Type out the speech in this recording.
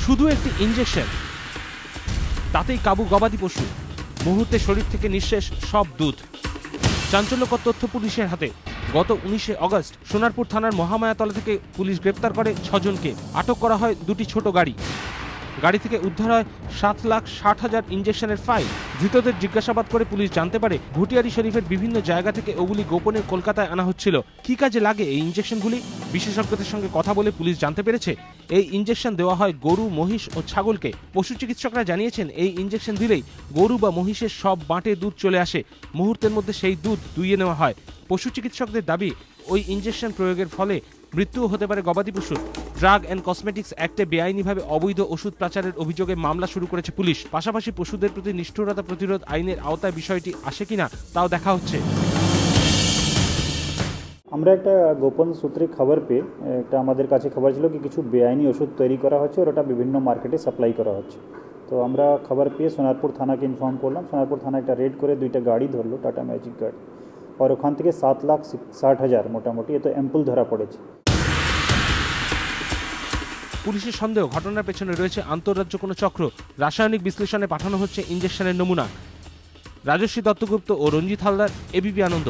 শুধু একটি ইনজেকশন, তাতেই কাবু গবাদি পশু। মুহূর্তে শরীর থেকে নিঃশেষ সব দুধ। চাঞ্চল্যকর তথ্য পুলিশের হাতে। গত 19শে আগস্ট সোনারপুর থানার মহামায়াতলা থেকে পুলিশ গ্রেপ্তার করে 6 জনকে। আটক করা হয় 2টি ছোট গাড়ি। গাড়ি থেকে উদ্ধার হয় 7,60,000 ইনজেকশনের ফাইল। ধৃতদের জিজ্ঞাসাবাদ করে পুলিশ জানতে পারে ঘটিয়ারি শরীফের বিভিন্ন জায়গা থেকে ওগুলি গোপনে কলকাতায় আনা হচ্ছিল। কি কাজে লাগে এই ইনজেকশনগুলি? বিশেষজ্ঞদের সঙ্গে কথা বলে পুলিশ জানতে পেরেছে এই ইনজেকশন দেওয়া হয় গরু, মহিষ ও ছাগলকে। পশু চিকিৎসকরা জানিয়েছেন এই ইনজেকশন দিলেই গরু বা মহিষের সব বাঁটে দুধ চলে আসে। মুহূর্তের মধ্যে সেই দুধ দুইয়ে নেওয়া হয়। পশু চিকিৎসকদের দাবি ওই ইনজেকশন প্রয়োগের ফলে মৃত্যুও হতে পারে গবাদি পশুর। ড্রাগ অ্যান্ড কসমেটিক্স অ্যাক্টে বেআইনিভাবে অবৈধ ওষুধ পাচারের অভিযোগে মামলা শুরু করেছে পুলিশ। পাশাপাশি পশুদের প্রতি নিষ্ঠুরতা প্রতিরোধ আইনের আওতায় বিষয়টি আসে কিনা তাও দেখা হচ্ছে। আমরা একটা গোপন সূত্রে খবর পেয়ে একটা আমাদের কাছে খবর ছিল কি কিছু বেআইনি ওষুধ তৈরি করা হচ্ছে আর ওটা বিভিন্ন মার্কেটে সাপ্লাই করা হচ্ছে। তো আমরা খবর পেয়ে সোনারপুর থানাকে ইনফর্ম করলাম। সোনারপুর থানা একটা রেড করে 2টা গাড়ি ধরলো, টাটা ম্যাজিক গাড়ি, আর ওখান থেকে 7,60,000 মোটামুটি এত অ্যাম্পুল ধরা পড়েছে। পুলিশের সন্দেহ ঘটনার পেছনে রয়েছে আন্তঃরাজ্য কোনো চক্র। রাসায়নিক বিশ্লেষণে পাঠানো হচ্ছে ইনজেকশনের নমুনা। রাজশ্রী দত্তগুপ্ত ও রঞ্জিত হালদার, এবিপি আনন্দ।